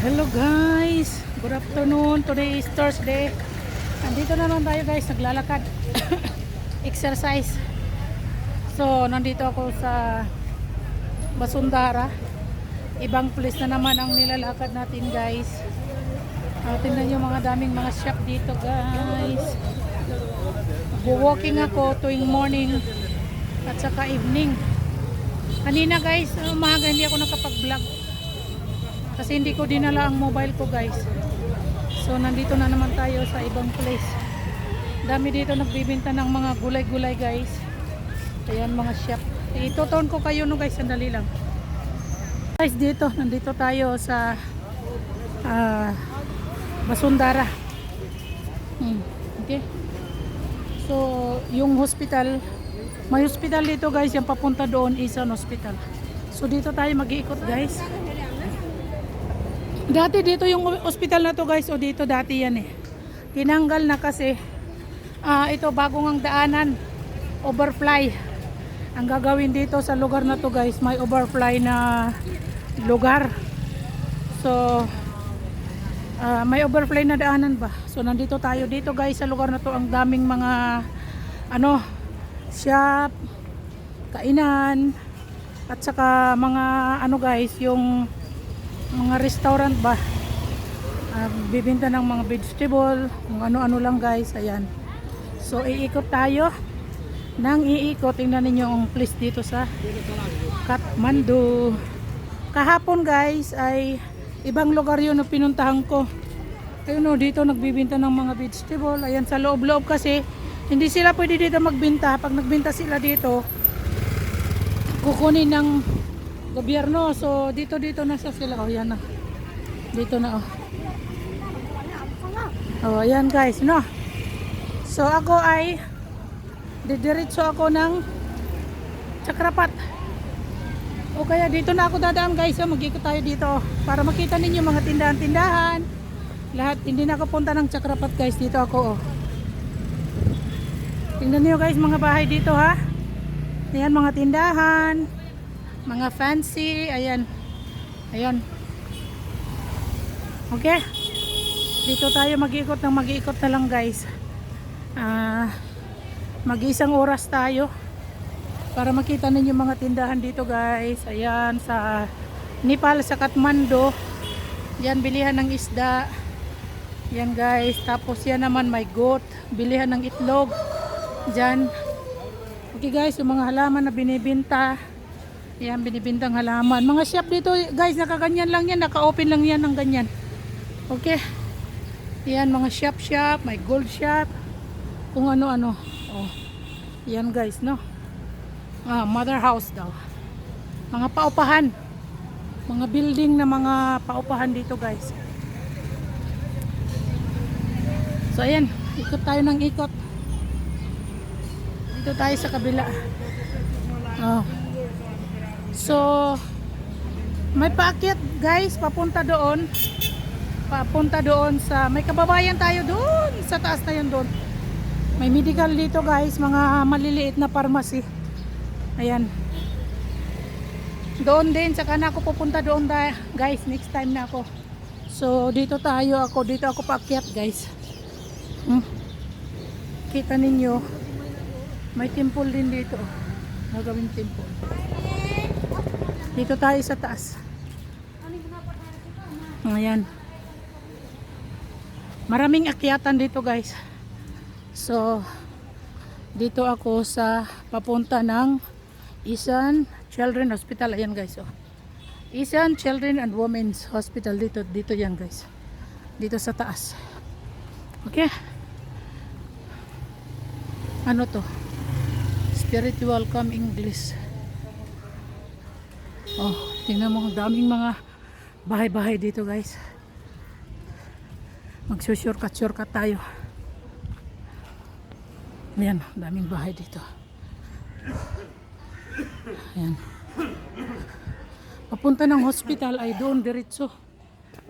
Hello guys, good afternoon. Today is Thursday. Nandito na naman tayo guys, naglalakad. Exercise. So, nandito ako sa Basundara. Ibang place na naman ang nilalakad natin guys. Tingnan nyo mga daming mga shop dito guys. Walking ako tuwing morning at saka evening. Kanina guys, umaga hindi ako nakapag-vlog. Kasi hindi ko dinala ang mobile ko guys. So nandito na naman tayo sa ibang place. Dami dito nagbibenta ng mga gulay-gulay guys. Ayan mga shop. Ituturn ko kayo no guys, sandali lang. Guys dito, nandito tayo sa Basundara. Okay. So yung hospital, may hospital dito guys, yung papunta doon is an hospital. So dito tayo mag-iikot guys. Dati dito yung hospital na to guys, o dito dati yan eh. Tinanggal na kasi ito bagong ang daanan, overfly. Ang gagawin dito sa lugar na to guys, may overfly na lugar. So may overfly na daanan ba? So nandito tayo dito guys sa lugar na to, ang daming mga shop, kainan, at saka mga guys, yung mga restaurant ba, bibinta ng mga vegetable, kung ano-ano lang guys. Ayan, so iikot tayo nang iikot. Tingnan ninyo ang place dito sa Kathmandu. Kahapon guys ay ibang lugar yun na pinuntahan ko. Ayun o, dito nagbibinta ng mga vegetable. Ayan, sa loob-loob kasi hindi sila pwede dito magbinta. Pag nagbinta sila dito, kukunin ng gobyerno. So dito na sa sila. Oh, yan na. Dito na oh. Oh, ayan guys, no. So ako ay didiretso ako ng Chakrapat. O kaya dito na ako dadaan guys. Mag-ikot tayo dito para makita ninyo mga tindahan-tindahan. Lahat, hindi na ako punta ng Chakrapat guys. Dito ako oh. Tingnan niyo guys mga bahay dito ha. Ayan mga tindahan, mga fancy, ayan. Ayan. Okay. Dito tayo mag-ikot na lang guys. Mag-isang oras tayo para makita ninyo mga tindahan dito guys. Ayan sa Nepal, sa Kathmandu. Yan bilihan ng isda. Yan guys. Tapos yan naman may goat, bilihan ng itlog. Diyan. Okay guys, yung mga halaman na binibinta. Ayan, binibintang halaman. Mga shop dito guys, nakaganyan lang yan. Naka-open lang yan ng ganyan. Okay. Ayan, mga shop. May gold shop. Kung ano-ano. Oh. Ayan guys, no. Mother house daw. Mga paupahan. Mga building na mga paupahan dito guys. So ayan, ikot tayo ng ikot. Dito tayo sa kabila. Oh. So may paakyat guys, papunta doon sa may kababayan tayo doon sa taas na yun doon. May medical dito guys, mga maliliit na pharmacy. Ayan, doon din, saka na ako pupunta doon guys, next time na ako. So dito ako paakyat guys. Kita ninyo may temple din dito, nagawing temple. Dito tayo sa taas. Ayan. Maraming akyatan dito guys. So dito ako sa papunta ng Isan Children Hospital. Ayan guys oh. Isan Children and Women's Hospital dito yan guys. Dito sa taas. Okay. Ano to? Spiritual Come English. Oh, tingnan mo, daming mga bahay-bahay dito guys. Magsusurkat tayo. Ayan, daming bahay dito. Ayan. Papunta ng hospital ay doon diretso.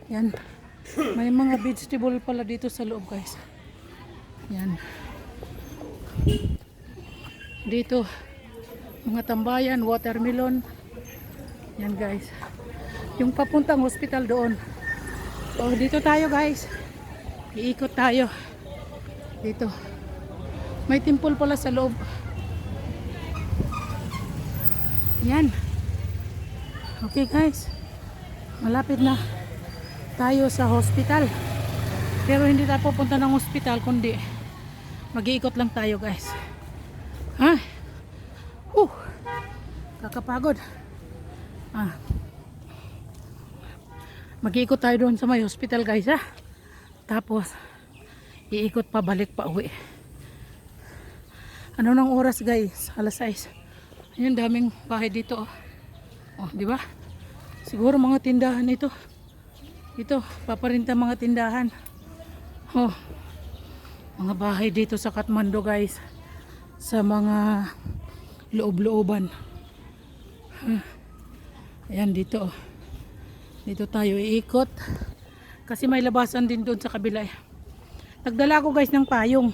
Ayan. May mga vegetable pala dito sa loob guys. Ayan. Dito mga tambayan, watermelon. Yan guys. Yung papuntang hospital doon. Oh, dito tayo guys. Iikot tayo. Dito. May temple pala sa loob. Yan. Okay guys. Malapit na tayo sa hospital. Pero hindi tayo pupunta ng hospital kundi mag-iikot lang tayo guys. Ha? Kakapagod. Mag-iikot tayo doon sa may hospital guys ha. Tapos iikot pa balik pa uwi. Ano nang oras guys? Alas 6. Ayun, daming bahay dito oh. Oh, di ba? Siguro mga tindahan ito. Ito, paparinta mga tindahan. Oh. Mga bahay dito sa Kathmandu guys. Sa mga loob-looban. Ayan dito oh. Dito tayo iikot. Kasi may labasan din doon sa kabila eh. Nagdala ko guys ng payong.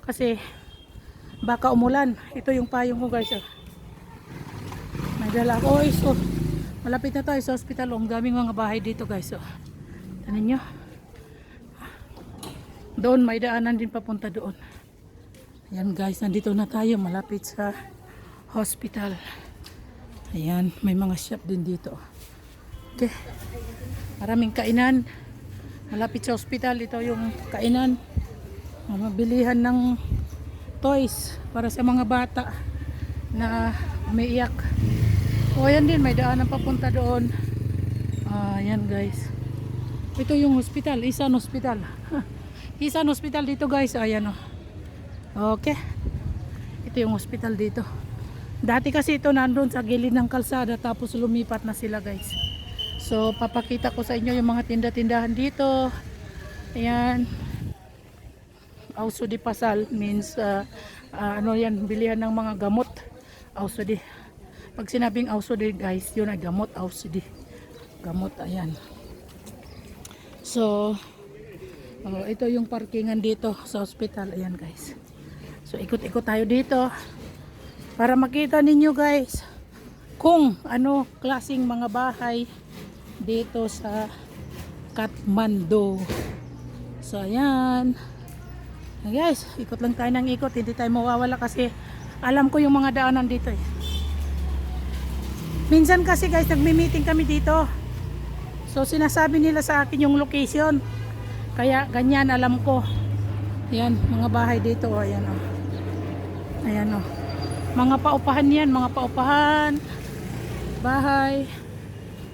Kasi baka umulan. Ito yung payong ko guys oh. May dala ko. So, malapit na tayo sa hospital. Ang daming mga bahay dito guys oh. Tanin nyo. Doon may daanan din papunta doon. Ayan guys, nandito na tayo malapit sa hospital. Ayan, may mga shop din dito. Okay. Maraming kainan. Malapit sa hospital, ito yung kainan. Mabilihan ng toys para sa mga bata na umiiyak. O ayan din, may daanan papunta doon. Ayan guys. Ito yung hospital, Isan Hospital. Isan Hospital dito guys, ayan o. Okay. Ito yung hospital dito. Dati kasi ito nandun sa gilid ng kalsada tapos lumipat na sila guys. So papakita ko sa inyo yung mga tinda-tindahan dito. Ayan. Ausudi Pasal means ano yan, bilihan ng mga gamot. Ausudi. Pag sinabing ausudi guys, yun ay gamot, ausudi. Gamot, ayan. So ito yung parkingan dito sa hospital. Ayan guys. So ikot-ikot tayo dito para makita ninyo guys kung ano klaseng mga bahay dito sa Kathmandu. So ayan. Ayan guys, ikot lang tayo ng ikot. Hindi tayo mawawala kasi alam ko yung mga daanan dito eh. Minsan kasi guys nagmi-meeting kami dito. So sinasabi nila sa akin yung location. Kaya ganyan alam ko. Ayan, mga bahay dito oh, ayan oh. Ayan oh. Mga paupahan yan, mga paupahan. Bahay.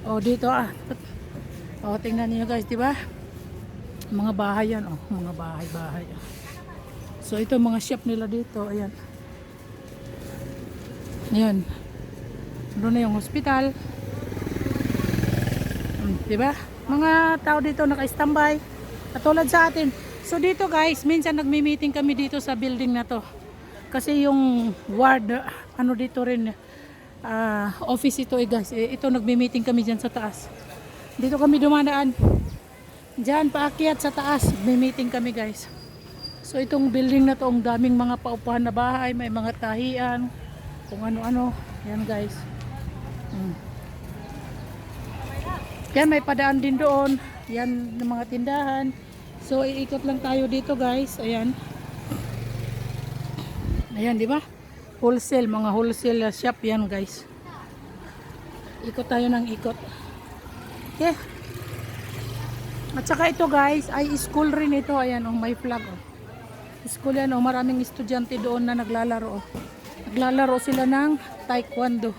Oh, dito ah. Oh, tingnan niyo guys, 'di ba? Mga bahay yan oh, mga bahay. So ito mga shop nila dito, ayan. Ayan. Doon na yung hospital. 'Di ba? Mga tao dito naka-standby. Katulad sa atin. So dito guys, minsan nagmi-meeting kami dito sa building na to. Kasi yung ward, ano dito rin, office ito eh guys. Ito nagmi-meeting kami dyan sa taas. Dito kami dumadaan. Dyan paakyat sa taas, nagmi-meeting kami guys. So itong building na to, ang daming mga paupuhan na bahay, may mga tahian, kung ano-ano. Yan guys. Yan, may padaan din doon. Yan ng mga tindahan. So iikot lang tayo dito guys. Ayan. Ayan, di ba? Wholesale, mga wholesale shop yan guys. Ikot tayo ng ikot. Okay. At saka ito guys, ay school rin ito. Ayan, oh, may flag oh. School yan oh, maraming estudyante doon na naglalaro oh. Naglalaro sila ng taekwondo.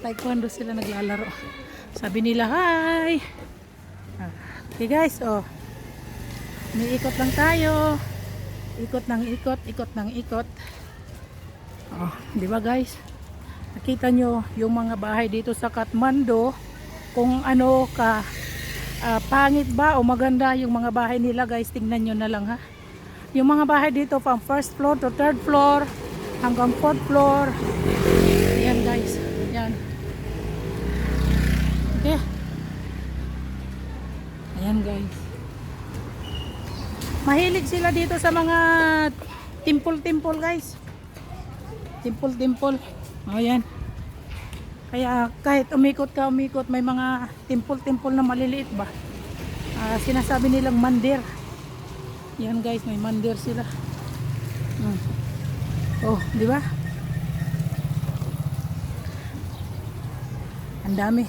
Taekwondo sila naglalaro. Sabi nila, hi! Okay guys, oh. Niikot lang tayo. Ikot ng ikot, ikot ng ikot. Oh, di ba guys? Nakita nyo yung mga bahay dito sa Kathmandu kung ano ka pangit ba o maganda yung mga bahay nila guys. Tingnan nyo na lang ha. Yung mga bahay dito from first floor to third floor hanggang fourth floor. Ayan guys. Ayan. Okay. Ayan guys. Mahilig sila dito sa mga temple guys. Temple. Ayan. Kaya kahit umikot ka, umikot, may mga temple-temple na maliliit ba. Sinasabi nilang mandir. Yan guys, may mandir sila. Oh, di ba? Ang dami.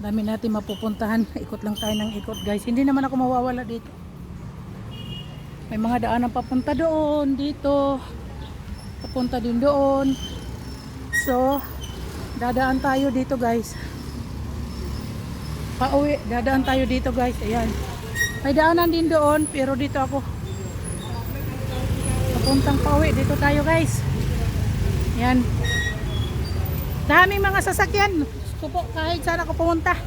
Dami natin mapupuntahan. Ikot lang tayo ng ikot guys. Hindi naman ako mawawala dito. May mga daanan papunta doon, dito. Papunta din doon. So, dadaan tayo dito guys. Pauwi, dadaan tayo dito guys. Ayan. May daanan din doon, pero dito ako. Papuntang pauwi, dito tayo guys. Ayan. Daming mga sasakyan. Po, kahit saan ako pumunta.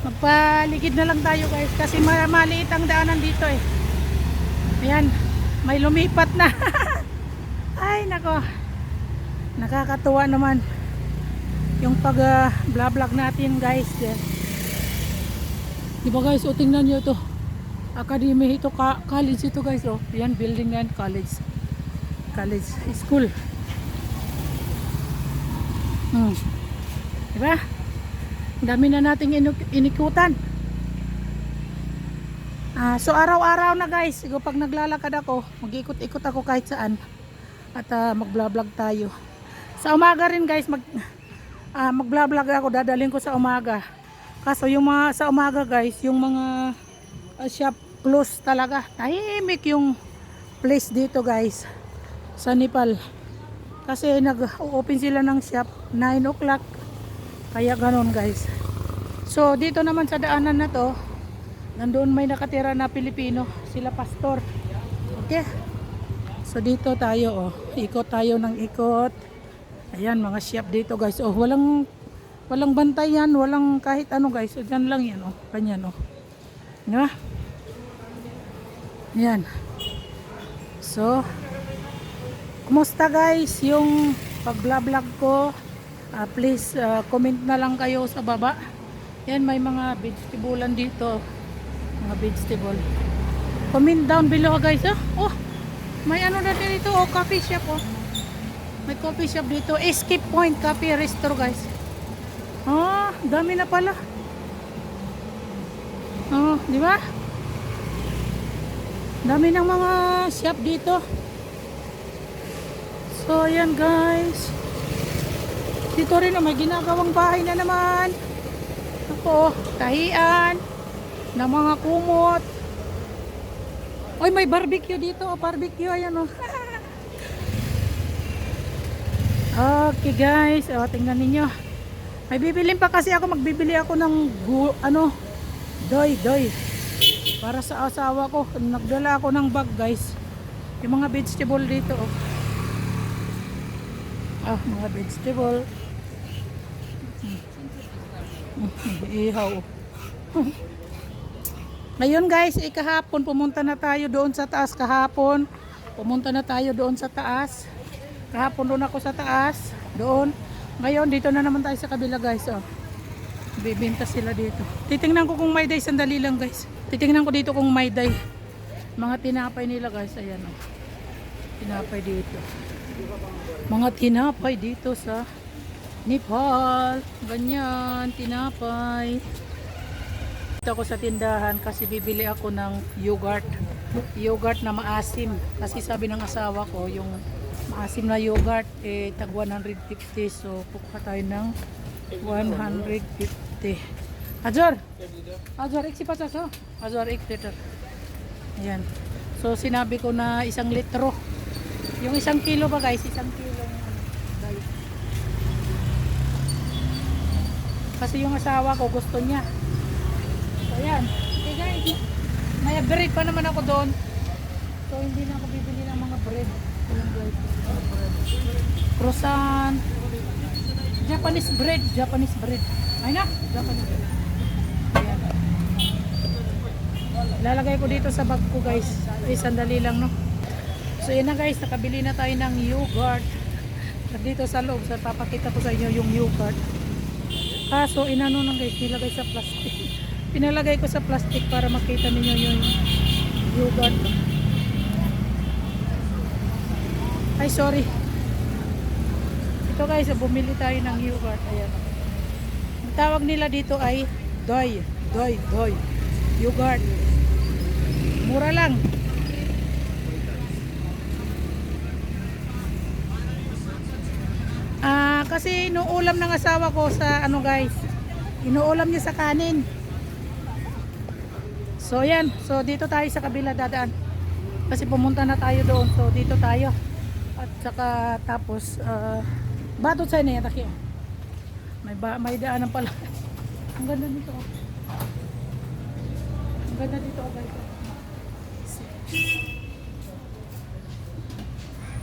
Magpaligid na lang tayo guys. Kasi maliit ang daanan dito eh. Ayan. May lumipat na. Ay nako. Nakakatuwa naman yung pag vlog natin guys. Diba guys, o tingnan nyo ito, academy ito, college ito guys. Oh, yan building yan, college school. Diba, dami na nating inikutan. So araw-araw na guys, pag naglalakad ako, mag-ikot-ikot ako kahit saan. At mag-vlog tayo. Sa umaga rin guys, mag-vlog ako, dadalhin ko sa umaga. Kaso yung mga sa umaga guys, yung mga shop close talaga. Tahimik yung place dito guys sa Nepal. Kasi nag-open sila ng shop 9 o'clock. Kaya ganon guys. So dito naman sa daanan na to, nandoon may nakatira na Pilipino, sila pastor. Okay. So dito tayo, oh, ikot tayo ng ikot. Ayan, mga shop dito guys. Oh, walang bantay yan, walang kahit ano guys. So dyan lang yan, oh, kanyan, oh. Diba? Yan. So, kumusta guys yung pag-vlog ko? Please comment na lang kayo sa baba. Yan, may mga vegetables dito. Mga vegetable. Comment down below guys, oh. May ano na dito, oh, coffee shop, oh. May coffee shop dito. Escape Point Coffee Restaurant guys. Dami na pala. Di ba? Dami ng mga shop dito. So, ayan guys. Dito rin, may ginagawang bahay na naman. Ako, tahian ng mga kumot. Oy, may barbecue dito. Barbecue, ayan oh. Okay guys, tingnan niyo. May bibilin pa kasi ako, magbibili ako ng doy para sa asawa ko. Nagdala ako ng bag guys. Yung mga vegetable dito oh. Mga vegetable. Ihaw. Ngayon guys, kahapon pumunta na tayo doon sa taas kahapon. Pumunta na tayo doon sa taas. Kahapon doon ako sa taas, doon. Ngayon dito na naman tayo sa kabila guys, oh. Bibenta sila dito. Titingnan ko kung may day, sandali lang guys. Titingnan ko dito kung may day. Mga tinapay nila guys, ayan oh. Tinapay dito. Mga tinapay dito sa Nepal. Ganyan, tinapay. Dito ako sa tindahan kasi bibili ako ng yogurt. Yogurt na maasim. Kasi sabi ng asawa ko, yung maasim na yogurt tag 150, so kukuha tayo ng 150. Azor iksi pasaso Azor ik liter. Ayan, so sinabi ko na 1 litro, yung 1 kilo ba guys, 1 kilo guys. Kasi yung asawa ko gusto niya, so ayan. Okay guys, may bread pa naman ako doon, so hindi na ako bibili ng mga bread. Croissant, Japanese bread. Ay na, Japanese bread. Ayan. Lalagay ko dito sa bag ko guys. Sandali lang no. So yan na guys, nakabili na tayo ng yogurt. Dito sa loob, papakita ko sa inyo yung yogurt. Kaso inano nang guys, nilagay sa plastic. Pinalagay ko sa plastic para makita niyo yung yogurt. Ay sorry. Ito guys, bumili tayo ng yogurt. Ayan. Ang tawag nila dito ay doy. Yogurt. Mura lang. Kasi inuulam ng asawa ko sa ano guys. Inuulam niya sa kanin. So yan. So dito tayo sa kabila dadaan. Kasi pumunta na tayo doon. So dito tayo. At saka tapos batot sa niya takyo. May daanan pala. Ang ganda dito. Ang ganda dito guys.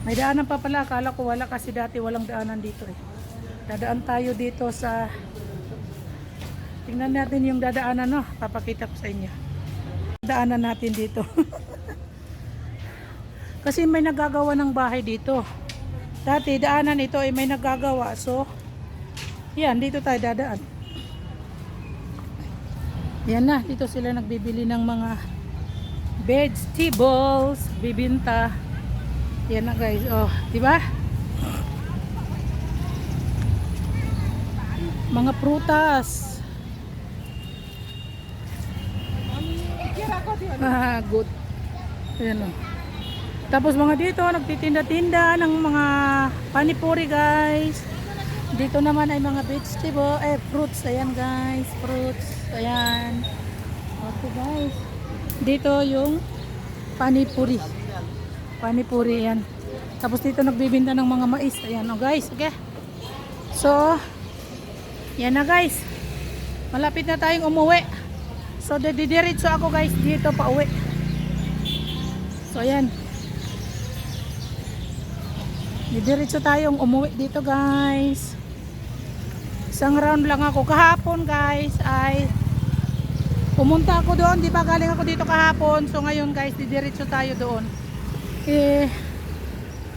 May daanan pa pala. Akala ko wala kasi dati walang daanan dito eh. Dadaan tayo dito sa tingnan natin yung dadaanan no. Papakita ko sa inyo. Daanan natin dito. Kasi may nagagawa ng bahay dito. Dati daanan ito ay may nagagawa. So yan dito tayo dadaan. Yan na. Dito sila nagbibili ng mga vegetables. Bibinta. Yan na guys. Oh, di ba? Mga prutas. Good. Ayan o. Tapos mga dito, nagtitinda-tinda ng mga panipuri guys. Dito naman ay mga vegetable, fruits. Ayan guys, fruits. Ayan. Okay guys. Dito yung panipuri. Panipuri yan. Tapos dito nagbibinta ng mga mais. Ayan o guys. Okay. So, yan na guys. Malapit na tayong umuwi. So didiretso ako guys dito pa uwi. So ayan. Didiretso tayong umuwi dito guys. Isang round lang ako. Kahapon guys ay pumunta ako doon. Di ba galing ako dito kahapon. So ngayon guys didiretso tayo doon.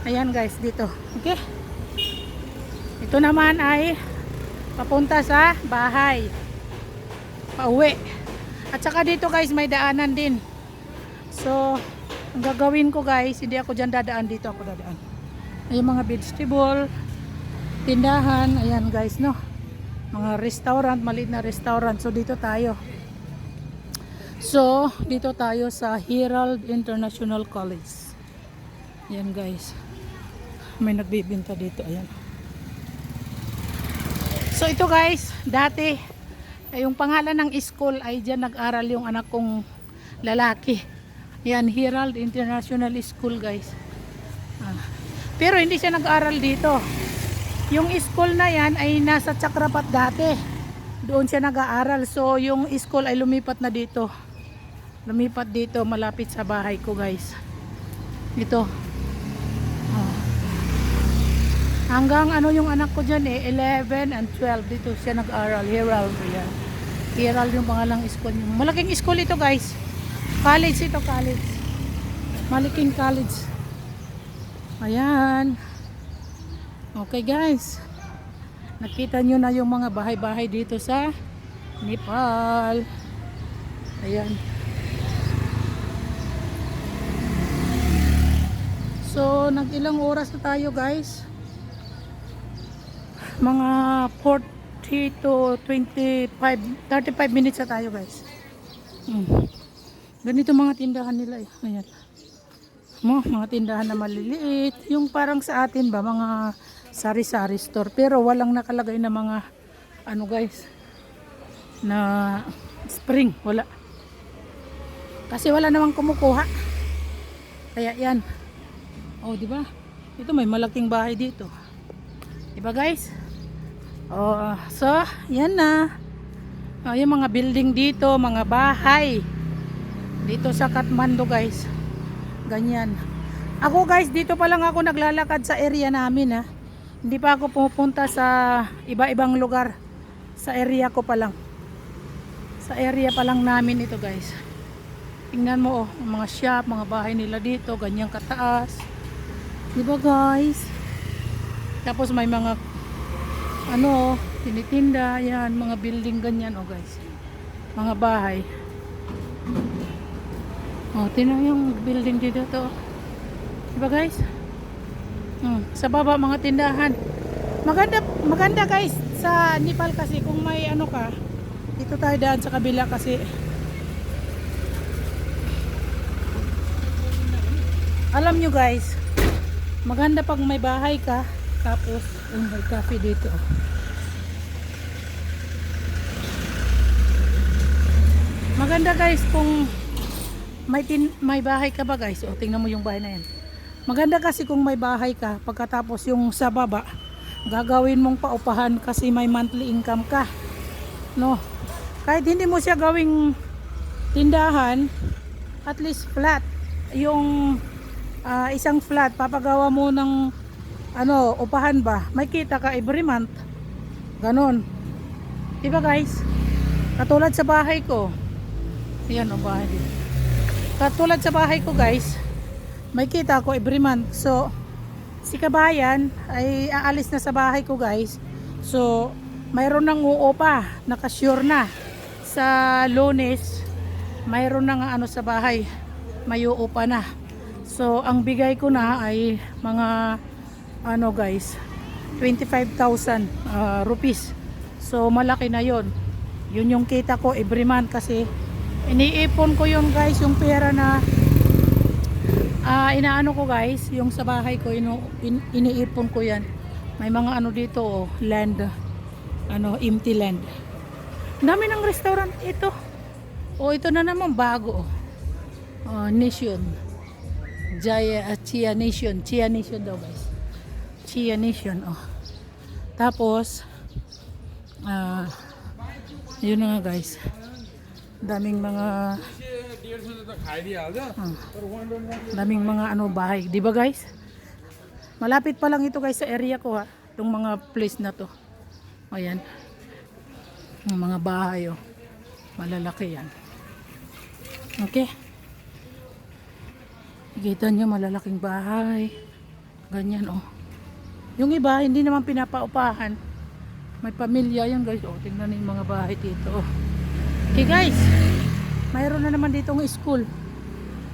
Ayan guys dito. Okay. Ito naman ay papunta sa bahay. Pauwi. At saka dito guys may daanan din. So ang gagawin ko guys, hindi ako dyan dadaan, dito ako dadaan. Ay mga vegetable, tindahan, ayan guys no. Mga restaurant, maliit na restaurant. So dito tayo. So dito tayo sa Herald International College. Ayan guys. May nagbibinta dito, ayan. So ito guys, dati yung pangalan ng school ay dyan nag-aral yung anak kong lalaki. Yan, Herald International School guys. Pero hindi siya nag-aral dito. Yung school na yan ay nasa Chakrapat dati. Doon siya nag-aaral. So yung school ay lumipat na dito. Lumipat dito malapit sa bahay ko guys. Ito. Hanggang ano yung anak ko dyan 11 and 12 dito siya nag-aral. Herald yan. Herald yung pangalang school niya. Malaking school ito guys. College ito, college. Malaking college. Ayan. Okay guys. Nakita nyo na yung mga bahay-bahay dito sa Nepal. Ayan. So nag-ilang oras na tayo guys. Mga 40 to 35 minutes na tayo guys. Ganito mga tindahan nila eh. Ayan. Mga tindahan na maliliit. Yung parang sa atin ba, mga sari-sari store. Pero walang nakalagay na mga ano guys, na spring. Wala. Kasi wala namang kumukuha. Kaya yan. Oh, di ba? Ito may malaking bahay dito. Di ba guys? Oh, so, yan na. Oh, yung mga building dito, mga bahay. Dito sa Kathmandu guys. Ganyan. Ako guys, dito pa lang ako naglalakad sa area namin ha. Hindi pa ako pumupunta sa iba-ibang lugar. Sa area ko pa lang. Sa area pa lang namin ito guys. Tingnan mo oh, mga shop, mga bahay nila dito, ganyang kataas. Di ba guys? Tapos may mga ano, tinitinda, yan, mga building ganyan oh guys. Mga bahay. Oh, tingnan yung building dito to. Diba guys? Sa baba mga tindahan. Maganda, maganda guys sa Nepal kasi kung may ano ka, dito tayo daan sa kabila kasi alam nyo guys, maganda pag may bahay ka tapos may cafe dito. Maganda guys kung may bahay ka ba guys. O tingnan mo yung bahay na yan. Maganda kasi kung may bahay ka, pagkatapos yung sa baba gagawin mong paupahan kasi may monthly income ka, no? Kahit hindi mo siya gawing tindahan, at least flat yung isang flat, papagawa mo ng ano, upahan ba, may kita ka every month, ganon, diba guys? Katulad sa bahay ko, yan o bahay din. Katulad sa bahay ko guys, may kita ko every month. So si kabayan ay aalis na sa bahay ko guys. So mayroon nang uupa, nakasure na sa Lunes, mayroon nang ano sa bahay, may uupa na. So ang bigay ko na ay mga ano guys, 25,000 rupees. So malaki na yon. Yun yung kita ko every month kasi iniipon ko yun guys, yung pera na inaano ko guys, yung sa bahay ko iniipon ko yan. May mga ano dito oh, land, ano, empty land. Dami ng restaurant ito. Oh, ito na naman bago oh. Nation Chia Nation daw guys. Chia Nation oh. Tapos yun na nga guys, daming mga daming mga ano bahay, di ba guys? Malapit pa lang ito guys sa area ko ha, itong mga place na to. Ayan, yung mga bahay oh, malalaki yan. Okay, kita nyo malalaking bahay, ganyan oh. Yung iba hindi naman pinapaupahan, may pamilya yan guys oh. Tingnan yung mga bahay dito oh. Okay guys, mayroon na naman ditong school.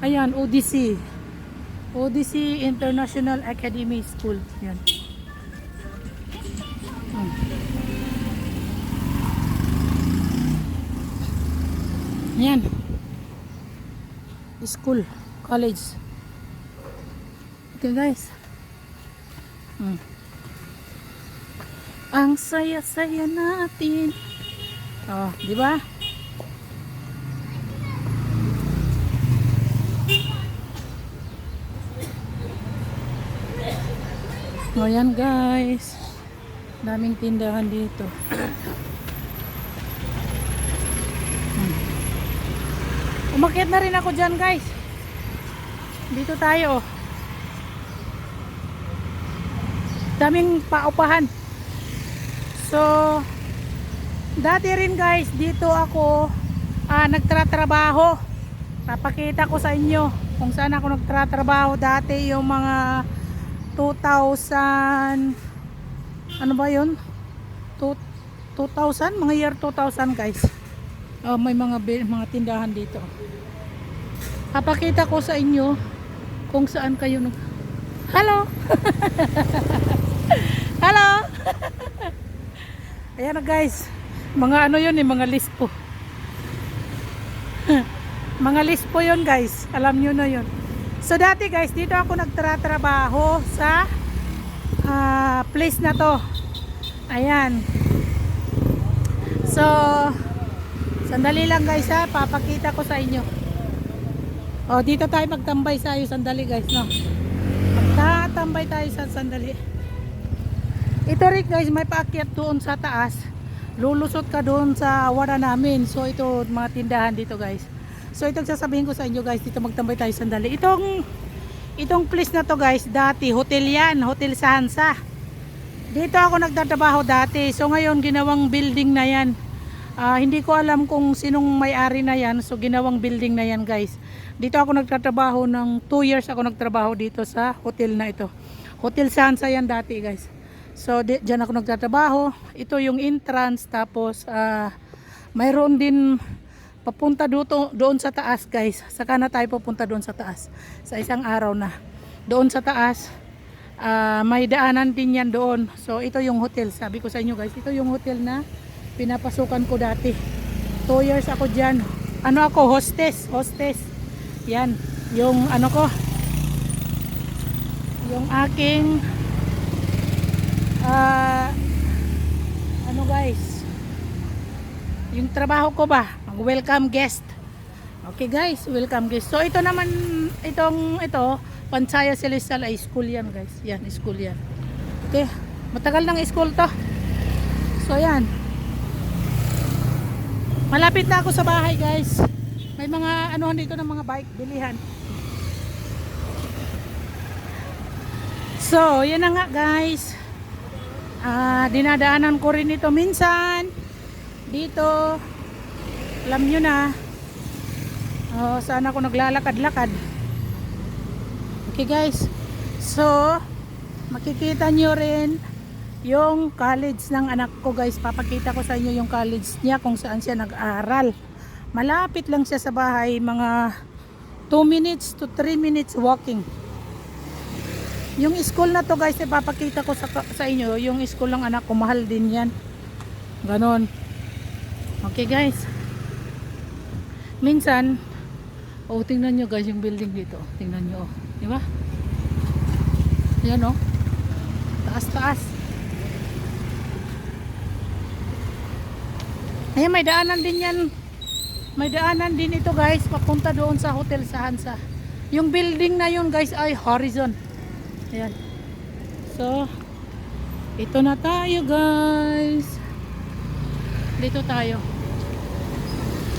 Ayan, ODC International Academy School. Yan. Yan. School, college. Okay guys. Ang saya-saya natin. Oh, di ba? O yan guys, daming tindahan dito. Umakyat na rin ako dyan guys. Dito tayo. Daming paupahan. So dati rin guys, dito ako nagtratrabaho. Papakita ko sa inyo kung saan ako nagtratrabaho dati, yung mga 2000, ano ba yun? 2000, mga year 2000 guys. May mga tindahan dito. Papakita ko sa inyo kung saan kayo Hello. Hello. Ayan na guys, mga ano yun mga lispo. Mga lispo yun guys, alam nyo na yun. So dati guys, dito ako nagtratrabaho sa place na to. Ayan. So sandali lang guys ha, papakita ko sa inyo. O dito tayo magtambay sa iyo, sandali guys no. Magtatambay tayo sa sandali. Ito rin guys, may paakyat doon sa taas. Lulusot ka doon sa wara namin. So ito mga tindahan dito guys. So itong sasabihin ko sa inyo guys, dito magtambay tayo sandali. Itong place na to guys, dati hotel yan, Hotel Sahansa. Dito ako nagtatrabaho dati. So ngayon ginawang building na yan. Hindi ko alam kung sinong may-ari na yan. So ginawang building na yan guys. Dito ako nagtatrabaho ng 2 years ako nagtrabaho dito sa hotel na ito. Hotel Sahansa yan dati guys. So dyan ako nagtatrabaho. Ito yung entrance. Tapos mayroon din papunta doon sa taas guys. Saka na tayo pupunta doon sa taas. Sa isang araw na. Doon sa taas may daanan din yan doon. So ito yung hotel, sabi ko sa inyo guys, ito yung hotel na pinapasukan ko dati. 2 years ako dyan. Ano ako, hostess. Yan, yung ano ko, yung aking ano guys, yung trabaho ko ba, welcome guest. Okay guys, welcome guest. So ito naman, ito Pansaya Celestial ay school yan guys. Yan, school yan. Okay, matagal ng school to. So yan, malapit na ako sa bahay guys. May mga anuhan dito ng mga bike, bilihan. So yan na nga guys, dinadaanan ko rin ito minsan dito, alam nyo na. Saan ako naglalakad-lakad. Okay guys, so makikita nyo rin yung college ng anak ko guys. Papakita ko sa inyo yung college niya, kung saan siya nag-aaral. Malapit lang siya sa bahay, mga 2 minutes to 3 minutes walking. Yung school na to guys, ipapakita ko sa inyo, yung school ng anak ko, mahal din yan. Ganon. Okay guys, minsan tingnan nyo guys yung building dito. Tingnan nyo, di ba? Yan taas. Ayan, may daanan din yan. May daanan din ito guys, papunta doon sa hotel sa Hansa. Yung building na yun guys ay Horizon. Ayan. So ito na tayo guys. Dito tayo.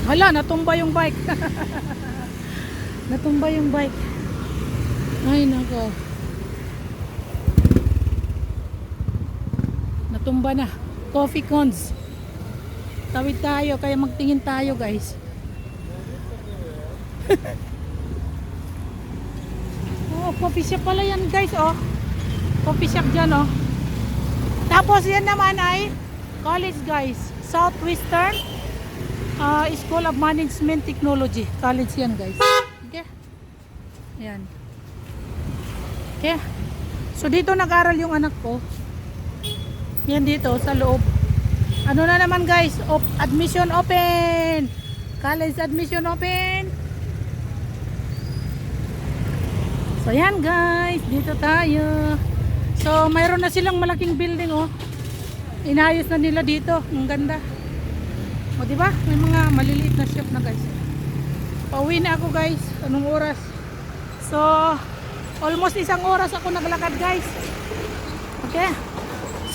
Hala, natumba yung bike. Natumba yung bike. Ay nako, natumba na. Coffee cones. Tawid tayo, kaya magtingin tayo guys. Coffee shop pala yan guys. Coffee shop dyan Tapos yan naman ay college guys, Southwestern School of Management Technology. College yan guys. Okay. Yan. Okay. So dito nag-aral yung anak ko. Yan dito sa loob. Ano na naman guys, admission open. College admission open. So yan guys, dito tayo. So mayroon na silang malaking building Inayos na nila dito. Ang ganda. O di ba? May mga maliliit na shop na guys. Pauwi na ako guys. Anong oras? So almost 1 oras ako naglakad guys. Okay.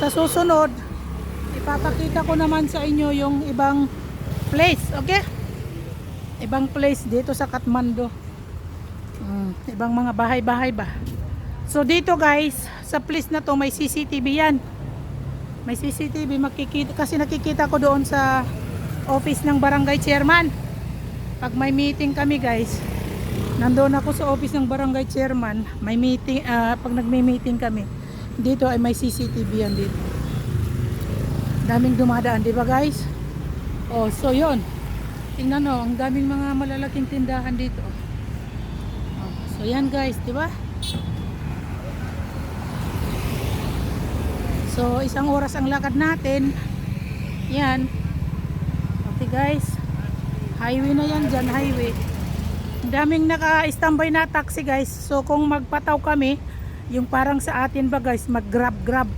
Sa susunod, ipapakita ko naman sa inyo yung ibang place. Okay? Ibang place dito sa Kathmandu. Ibang mga bahay-bahay ba. So dito guys, sa place na to may CCTV yan. May CCTV makikita, kasi nakikita ko doon sa office ng barangay chairman. Pag may meeting kami guys, nandoon ako sa office ng barangay chairman. May meeting, pag nagme-meeting kami, dito ay may CCTV yan dito. Daming dumadaan, di ba guys? So yon. Tingnan ang daming mga malalaking tindahan dito. So yan guys, di ba? So 1 oras ang lakad natin. Yan. Okay guys. Highway na yan dyan, highway. Ang daming naka-standby na taxi guys. So kung magpataw kami, yung parang sa atin ba guys, mag-grab.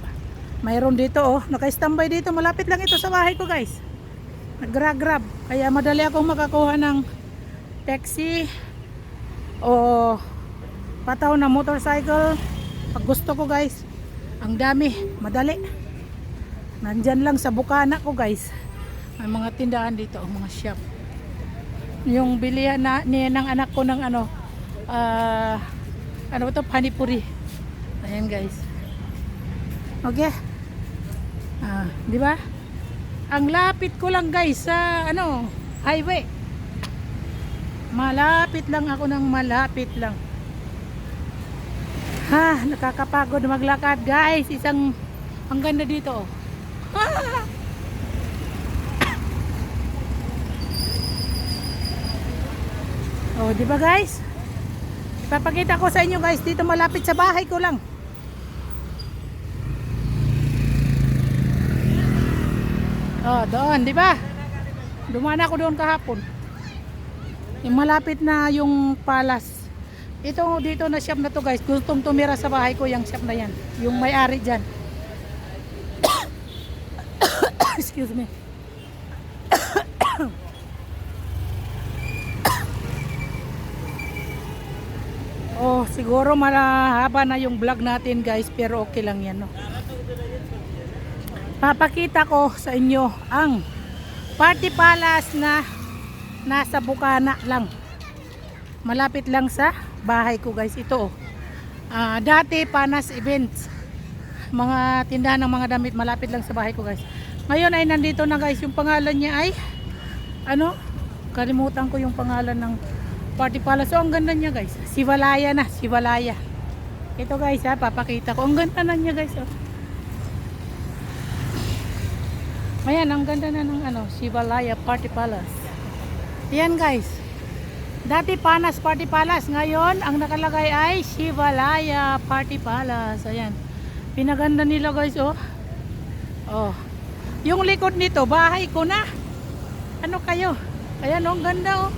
Mayroon dito naka-standby dito. Malapit lang ito sa bahay ko guys. Nag-grab. Kaya madali akong makakuha ng taxi o pataw na motorcycle pag gusto ko guys. Ang dami, madali. Nandyan lang sa bukana ko guys. May mga tindahan dito, mga shop. Yung bilihan ng anak ko ng ano ba ito? Panipuri. Ayan guys. Okay. Di ba? Ang lapit ko lang guys sa highway. Malapit lang ako ng malapit lang. Nakakapagod maglakad guys. Ang ganda dito. Di ba guys? Ipapakita ko sa inyo guys, dito malapit sa bahay ko lang. Oh, doon, di ba? Dumaan ako doon kahapon. Yung malapit na yung palace. Ito dito na shop na to guys. Gustong tumira sa bahay ko yung shop na yan. Yung may-ari dyan. Excuse me. Oh, siguro mahaba na yung vlog natin guys. Pero okay lang yan. No? Papakita ko sa inyo ang Party Palace na nasa Bukana lang. Malapit lang sa bahay ko guys. Ito oh. Dati Panas Events. Mga tindahan ng mga damit malapit lang sa bahay ko guys. Ngayon ay nandito na guys. Yung pangalan niya ay ano? Kalimutan ko yung pangalan ng Party Palace. So ang ganda niya guys. Sivalaya na. Sivalaya. Ito guys ha. Papakita ko. Ang ganda na niya guys. Oh. Ayan. Ang ganda na ng ano. Sivalaya Party Palace. Ayan guys. Dati Panas Party Palace. Ngayon, ang nakalagay ay Sivalaya Party Palace. Ayan. Pinaganda nila guys, oh. Oh. Yung likod nito, bahay ko na. Ano kayo? Ayan, oh, ang ganda, oh.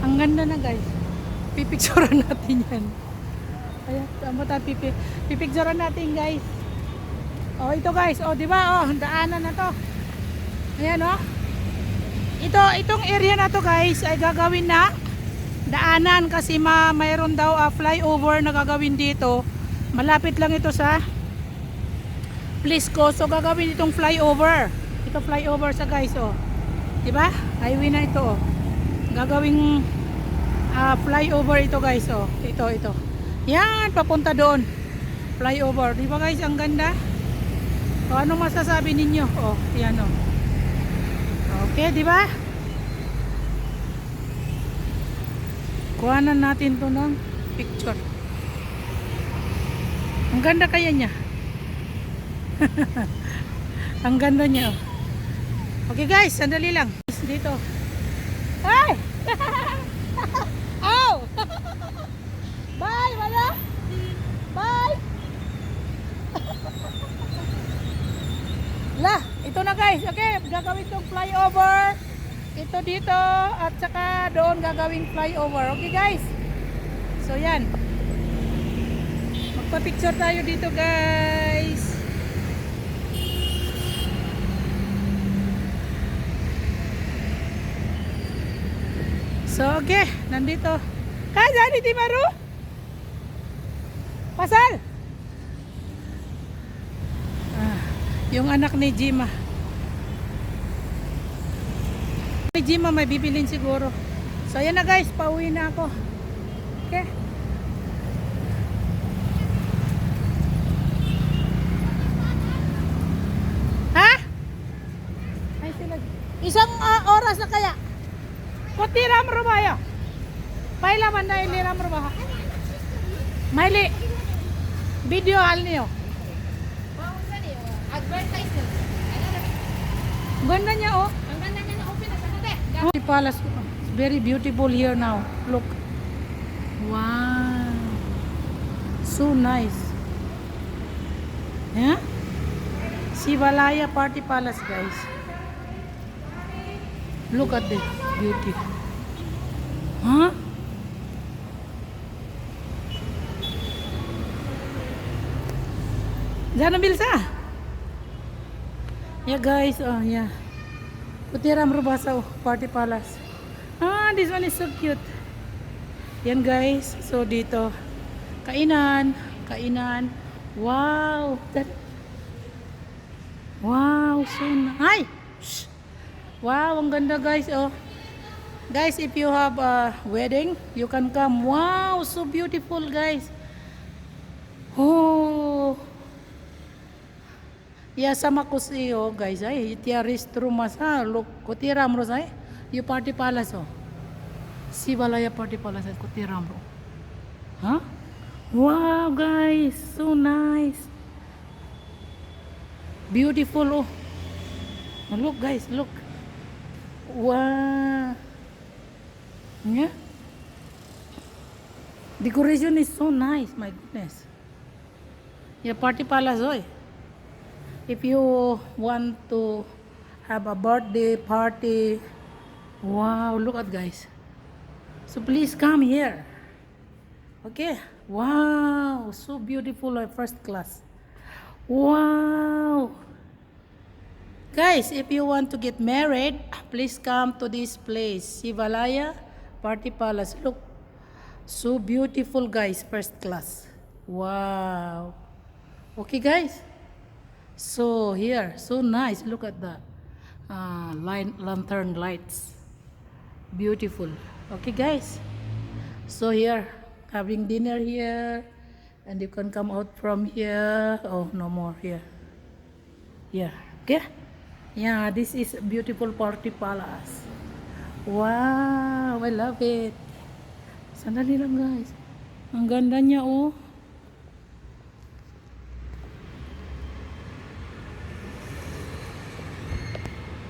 Ang ganda na guys. Pipicturean natin yan. Ayan, tama tayo pipicturean natin guys. Oh, ito guys. Oh, di ba? Oh, daanan na to. Ayan, oh. Itong area na to guys ay gagawin na daanan kasi mayroon daw flyover na gagawin dito. Malapit lang ito sa Plisco. So gagawin itong flyover. Ito flyover sa guys, oh. 'Di ba? Highway na ito, oh. Gagawing flyover ito guys, oh. Ito. Yan, papunta doon. Flyover. 'Di ba guys, ang ganda? O, ano masasabi ninyo? Oh, yan, oh. Okay, di ba? Kuhanan natin to ng picture. Ang ganda kaya niya. Ang ganda niya. Oh. Okay guys, sandali lang. Dito. Ay! Ow! Bye, wala? Bye! La, ito na guys. Okay, gagawin tong flyover. Ito dito at saka doon gagawin flyover. Okay guys. So yan. Magpa-picture tayo dito guys. So okay, nandito. Kaya ni Timaru? Pasal. Yung anak ni Jima. Ni Jima may bibilin siguro. So ayan na guys, pauwi na ako. Okay. Ha? Ay sila. Isang oras na kaya. Kutiram rumaya. Pailaman na iliram rumah. Maili. Video hal niyo. Advertisement. Ganda niya, oh. Ang ganda niya na open na sa kate. The palace is very beautiful here now. Look. Wow. So nice. Yeah? Sivalaya Party Palace, guys. Look at the beauty. Huh? Jangan bilsa. Yeah guys, oh yeah. Kutiram Rubasa Party Palace. This one is so cute. Yan guys, so dito kainan. Wow, wow, so nice. Shh. Wow, ang ganda guys, oh. Guys, if you have a wedding, you can come. Wow, so beautiful guys. Oh. Ya sama ko siyo guys ay tiaris trumas ha look kutiram ro say you Party Palace oh Sivalaya Party Palace kutiram ro huh. Wow guys, so nice, beautiful oh. Look guys, look. Wow, yeah, decoration is so nice, my goodness. Yeah, Party Palace oh. If you want to have a birthday party, wow, look at guys. So please come here. Okay. Wow, so beautiful, first class. Wow. Guys, if you want to get married, please come to this place, Shivalaya Party Palace. Look, so beautiful, guys, first class. Wow. Okay, guys. So here, so nice. Look at the lantern lights. Beautiful. Okay, guys. So here, having dinner here, and you can come out from here. Oh, no more here. Yeah. Okay. Yeah, this is a beautiful party palace. Wow, I love it. Sandali lang, guys. Ang ganda niya, oh.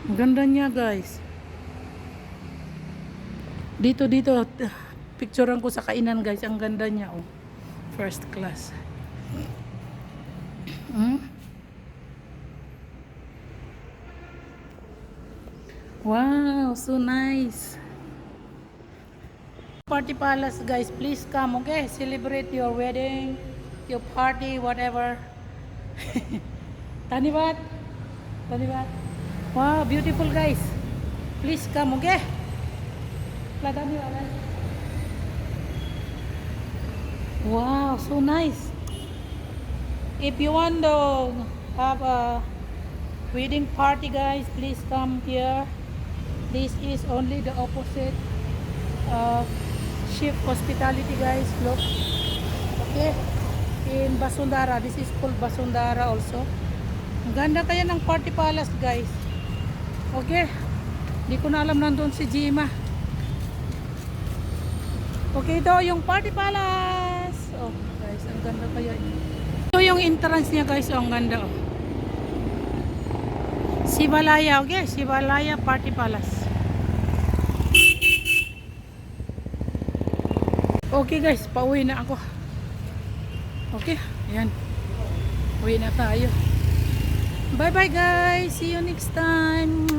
Ang ganda niya, guys. Dito, picturean ko sa kainan, guys. Ang ganda niya, oh. First class. Wow, so nice. Party Palace, guys. Please come, okay? Celebrate your wedding, your party, whatever. Tanibat. Tanibat. Wow, beautiful, guys. Please come, okay? Wow, so nice. If you want to have a wedding party, guys, please come here. This is only the opposite of Ship Hospitality, guys. Look. Okay. In Basundara. This is called Basundara also. Ang ganda kaya ng Party Palace, guys. Okay. Di ko na alam nandun si Jima. Okay, ito yung Party Palace. Oh, guys, ang ganda kaya. Ito yung entrance niya, guys. Oh, ang ganda, oh. Shivalaya, okay? Shivalaya Party Palace. Okay, guys, pauwi na ako. Okay, ayan. Uwi na tayo. Bye-bye, guys. See you next time.